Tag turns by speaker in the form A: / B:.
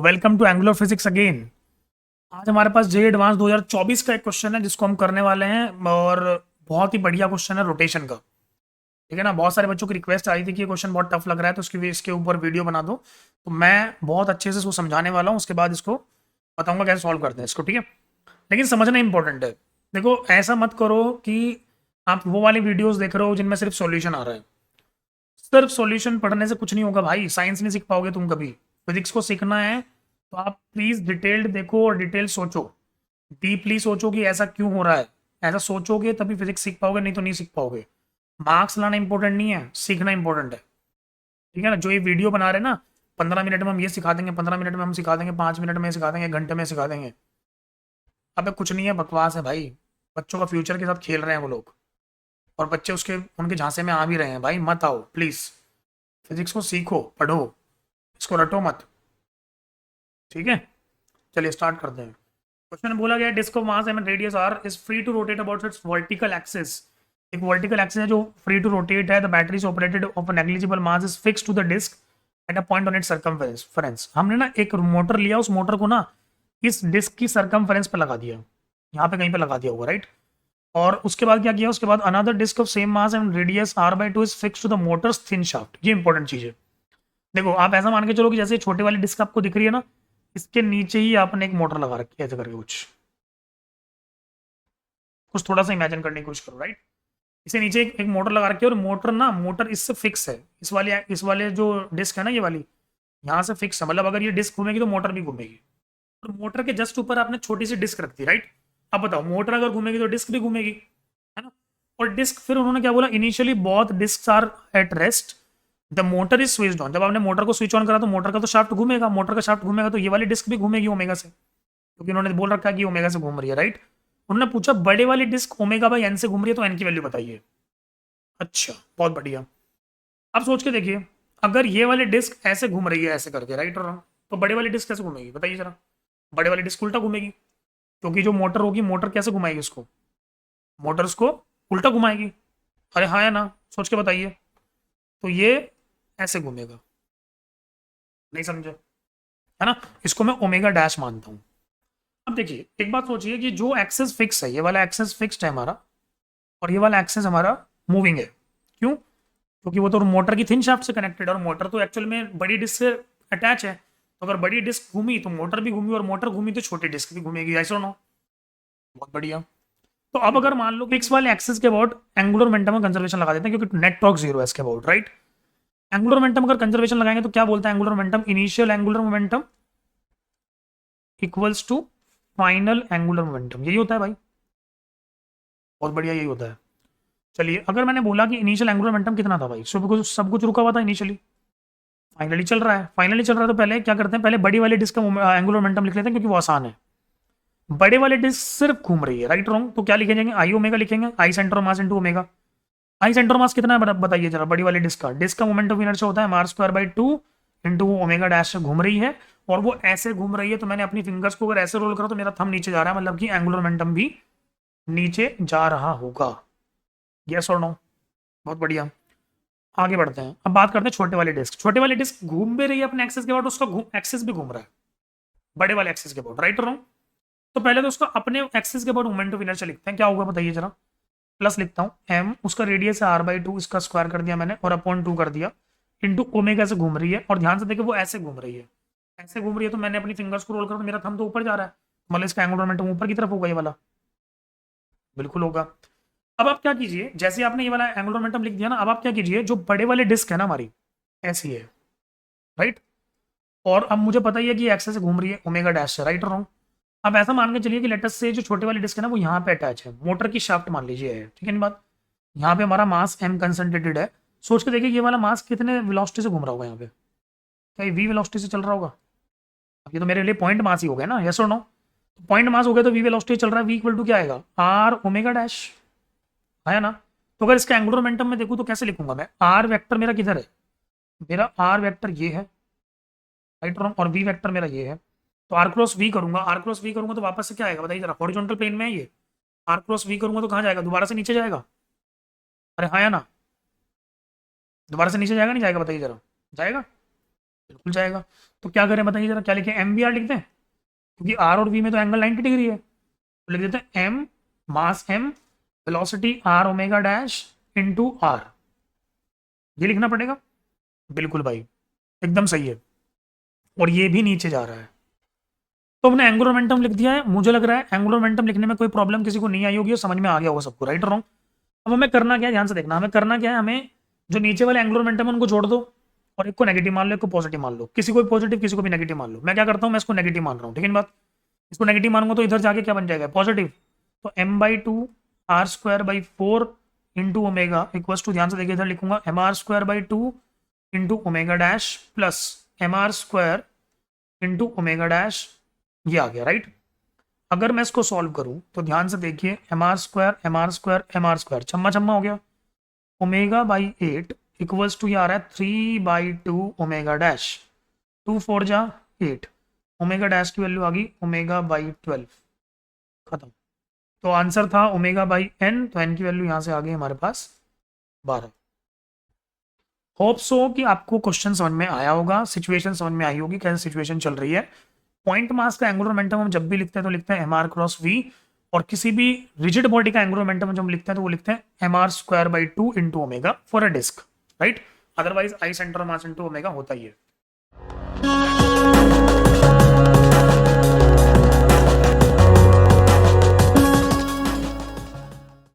A: Welcome to Angular Physics again. आज हमारे पास जे advance 2024 का एक क्वेश्चन है जिसको हम करने वाले हैं और बहुत ही बढ़िया क्वेश्चन है रोटेशन का। ठीक है ना, बहुत सारे बच्चों की रिक्वेस्ट आई थी कि ये क्वेश्चन बहुत टफ लग रहा है तो इसके ऊपर वीडियो बना दो। तो मैं बहुत अच्छे से इसको समझाने वाला हूँ, उसके बाद इसको बताऊंगा कैसे सॉल्व करते हैं इसको। ठीक है, लेकिन समझना इंपॉर्टेंट है। देखो, ऐसा मत करो कि आप वो वाली वीडियोस देख रहे हो जिनमें सिर्फ सॉल्यूशन आ रहा है। सिर्फ सॉल्यूशन पढ़ने से कुछ नहीं होगा भाई, साइंस नहीं सीख पाओगे तुम कभी। फिजिक्स को सीखना है तो आप प्लीज डिटेल्ड देखो और डिटेल सोचो, डीपली सोचो कि ऐसा क्यों हो रहा है। ऐसा सोचोगे तभी फिजिक्स सीख पाओगे, नहीं तो नहीं सीख पाओगे। मार्क्स लाना इंपॉर्टेंट नहीं है, सीखना इंपॉर्टेंट है। ठीक है ना, जो ये वीडियो बना रहे हैं ना, 15 मिनट में हम ये सिखा देंगे, 15 मिनट में हम सिखा देंगे, 5 मिनट में सिखा देंगे, घंटे में सिखा देंगे। अबे कुछ नहीं है, बकवास है भाई। बच्चों का फ्यूचर के साथ खेल रहे हैं वो लोग, और बच्चे उनके झांसे में आ भी रहे हैं। भाई मत आओ प्लीज, फिजिक्स को सीखो, पढ़ो, इसको रटो मत। ठीक है, चलिए स्टार्ट करते हैं। क्वेश्चन में बोला गया disc of mass and radius R is free to rotate about its vertical axis. एक वर्टिकल एक्सिस है जो फ्री टू रोटेट है। The battery is operated of a negligible mass is fix to the disc at a point on its circumference. हमने ना एक motor लिया, उस motor को ना इस डिस्क की सर्कमफेरेंस पे लगा दिया, यहाँ पे कहीं पे लगा दिया होगा, राइट। और उसके बाद क्या किया, उसके बाद another disc of same mass and radius R by two is fix to the motor's thin shaft. ये इंपॉर्टेंट चीज है। देखो, आप ऐसा मान के चलो कि जैसे छोटी वाली डिस्क आपको दिख रही है ना, इसके नीचे ही आपने एक मोटर लगा रखी है, ऐसे करके कुछ कुछ थोड़ा सा इमेजिन करने की कोशिश करो, राइट। इसे नीचे एक मोटर लगा रखी है, और मोटर इससे फिक्स है। इस वाले जो डिस्क है ना, ये वाली यहाँ से फिक्स है। मतलब अगर ये डिस्क घूमेगी तो मोटर भी घूमेगी। और मोटर के जस्ट ऊपर आपने छोटी सी डिस्क रख दी, राइट। अब बताओ, मोटर अगर घूमेगी तो डिस्क भी घूमेगी, है ना। और डिस्क, फिर उन्होंने क्या बोला, initially both disc are at rest, the motor is switched on. जब आपने मोटर को स्विच ऑन करा तो मोटर का तो शाफ्ट घूमेगा, मोटर का शाफ्ट घूमेगा तो ये वाली डिस्क भी घूमेगी ओमेगा से, क्योंकि उन्होंने बोल रखा है कि ओमेगा से घूम रही है, राइट। उन्होंने पूछा बड़े वाली डिस्क ओमेगा बाई एन से घूम रही है तो एन की वैल्यू बताइए। अच्छा, बहुत बढ़िया। अब सोच के देखिए, अगर ये वाली डिस्क ऐसे घूम रही है, ऐसे करके, राइट और रॉन्ग, तो बड़े वाली डिस्क कैसे घूमेगी बताइए जरा। बड़े वाली डिस्क उल्टा घूमेगी, क्योंकि जो मोटर होगी, मोटर कैसे घुमाएगी उसको, मोटर उसको उल्टा घुमाएगी। अरे हाँ या ना, सोच के बताइए। तो ये ऐसे घूमेगा, नहीं समझे, है ना। इसको मैं ओमेगा डैश मानता हूं। अब देखिए, एक बात सोचिए कि जो एक्सेस फिक्स है, ये वाला एक्सेस फिक्स्ड है हमारा, और ये वाला एक्सेस हमारा मूविंग है। क्यों? क्योंकि वो तो मोटर की थिन शाफ्ट से कनेक्टेड है, और मोटर तो एक्चुअल में बड़ी डिस्क से अटैच है। तो अगर बड़ी डिस्क घूमी तो मोटर भी घूमी, और मोटर घूमी तो छोटी डिस्क भी घूमेगी, ऐसा ना। बहुत बढ़िया। तो अब अगर मान लो फिक्स वाले एक्सेस के अबाउट एंगुलर मोमेंटम का कंजर्वेशन लगा देते हैं, क्योंकि नेट टॉर्क जीरो है इसके अबाउट, राइट। एंगुलर मोमेंटम अगर कंजर्वेशन लगाएंगे तो क्या बोलता है angular momentum, initial angular momentum equals to final angular momentum. यही होता है भाई, बहुत बढ़िया, यही होता है। चलिए, अगर मैंने बोला कि इनिशियल एंगुलर मोमेंटम कितना था भाई, सब कुछ रुका हुआ था इनिशियली, फाइनली चल रहा है। फाइनली चल रहा है तो पहले क्या करते हैं, पहले बड़ी वाली डिस्क का एंगुलर मोमेंटम लिख लेते हैं, क्योंकि वो आसान है। बड़े वाले डिस्क सिर्फ घूम रही है, राइट रॉन्ग, तो क्या लिखेंगे, आई ओमेगा लिखेंगे, आई सेंटर मास इंटू ओमेगा। आई सेंटर मास कितना है बताइए जरा, बड़ी वाली डिस्क का मोमेंट ऑफ इनर्शिया होता है मार square by two into omega dash से घूम रही है, और वो ऐसे घूम रही है। तो मैंने अपनी फिंगर्स को अगर ऐसे रोल करा तो मेरा थंब नीचे जा रहा है, मतलब कि एंगुलर मोमेंटम भी नीचे जा रहा होगा। यस और नो, बहुत बढ़िया। आगे बढ़ते हैं, अब बात करते हैं छोटे वाले डिस्क। छोटे वाले डिस्क घूम भी रही है अपने एक्सेस के बाद, उसका एक्सेस भी घूम रहा है बड़े वाले एक्सेस के बाद, राइट और रॉन्ग। तो पहले तो उसका अपने एक्सेस के बाद मोमेंट ऑफ इनर्शिया लिखते हैं, क्या होगा बताइए जरा। प्लस लिखता हूँ एम, उसका रेडियस है आर बाई टू, इसका स्क्वायर कर दिया मैंने और अपॉन टू कर दिया, इंटू ओमेगा से घूम रही है। और ध्यान से देखिए, वो ऐसे घूम रही है, ऐसे घूम रही है, तो मैंने अपनी फिंगर्स को रोल करा तो मेरा थंब तो ऊपर जा रहा है, मतलब इसका एंगुलर मोमेंटम ऊपर की तरफ होगा, ये वाला बिल्कुल होगा। अब आप क्या कीजिए, जैसे आपने ये वाला एंगुलर मोमेंटम लिख दिया ना, अब आप क्या कीजिए, जो बड़े वाले डिस्क है ना हमारी, ऐसी है, राइट। और अब मुझे पता ही है कि एक्सेस से घूम रही है ओमेगा डैश से, राइट और रॉन्ग। अब ऐसा मान के चलिए कि लेटेस्ट से जो छोटे वाली डिस्क है ना, वो यहाँ पे अटैच है, मोटर की शाफ्ट मान लीजिए है, ठीक है ना बात। यहाँ पे हमारा मास m कंसंट्रेटेड है। सोच के देखिए, ये वाला मास कितने वेलोसिटी से घूम रहा होगा यहाँ पे, क्या ये v वेलोसिटी से चल रहा होगा। अब ये तो मेरे लिए पॉइंट मास ही हो गया ना, यस और नो। पॉइंट मास हो गया तो v वेलोसिटी चल रहा है, v इक्वल टू क्या आएगा, r ओमेगा डैश, है ना। तो अगर इसका एंगुलर मोमेंटम में देखूँ तो कैसे लिखूंगा मैं, r वेक्टर मेरा किधर है, मेरा r वेक्टर ये है, राइट और v वेक्टर मेरा ये है। तो r क्रॉस v करूंगा, r क्रॉस v करूंगा तो वापस से क्या आएगा बताइए जरा, हॉरिजॉन्टल प्लेन में है ये। r क्रॉस v करूंगा तो कहाँ जाएगा, दोबारा से नीचे जाएगा। अरे हाँ या ना, दोबारा से नीचे जाएगा नहीं जाएगा बताइए जरा, जाएगा। बिल्कुल जाएगा। तो क्या करें बताइए जरा, क्या लिखें, एम वी आर लिखते हैं, क्योंकि आर और वी में तो एंगल 90 डिग्री है, तो लिख देते हैं M mass M velocity R omega dash into R, ये लिखना पड़ेगा। बिल्कुल भाई, एकदम सही है। और ये भी नीचे जा रहा है, तो हमने एंगुलर मोमेंटम लिख दिया है। मुझे लग रहा है एंगुलर मोमेंटम लिखने में कोई प्रॉब्लम किसी को नहीं आई होगी और समझ में आ गया होगा सबको, राइट और रॉन्ग। अब हमें करना क्या है, ध्यान से देखना, हमें करना क्या है, हमें जो नीचे वाले एंगुलर मोमेंटम है उनको जोड़ दो, और एक को नेगेटिव मान लो, एक को पॉजिटिव मान लो, किसी को पॉजिटिव किसी को भी नेगेटिव मान लो। मैं क्या करता हूँ, मैं इसको नेगेटिव मान रहा हूँ, ठीक है ना बात। इसको नेगेटिव मानूंगा तो इधर जाके क्या बन जाएगा, पॉजिटिव। तो m/2 r²/4 into omega equals to, ध्यान से देखिए इधर लिखूंगा mr²/2 into omega dash plus mr² into omega dash, ये आ गया राइट। अगर मैं इसको सॉल्व करूं तो ध्यान से देखिए, mr² छम्मा छम्मा हो गया, ओमेगा/8 इक्वल्स टू ये आ रहा है 3/2 ओमेगा डैश, 2 4 जा 8, ओमेगा डैश की वैल्यू आ गई ओमेगा/12, खत्म। तो आंसर था ओमेगा/n, तो n की वैल्यू यहाँ से आ गई हमारे पास 12। होप सो कि आपको क्वेश्चन समझ में आया होगा, सिचुएशन समझ में आई होगी, कैसे सिचुएशन चल रही है। पॉइंट मास का एंगुलर मोमेंटम हम जब भी लिखते हैं तो लिखते हैं mr×v, और किसी भी रिजिड बॉडी का एंगुलर मोमेंटम जब हम लिखते हैं तो वो लिखते हैं mr²/2 into omega for a disc, right. Otherwise I centre mass into omega होता ही है।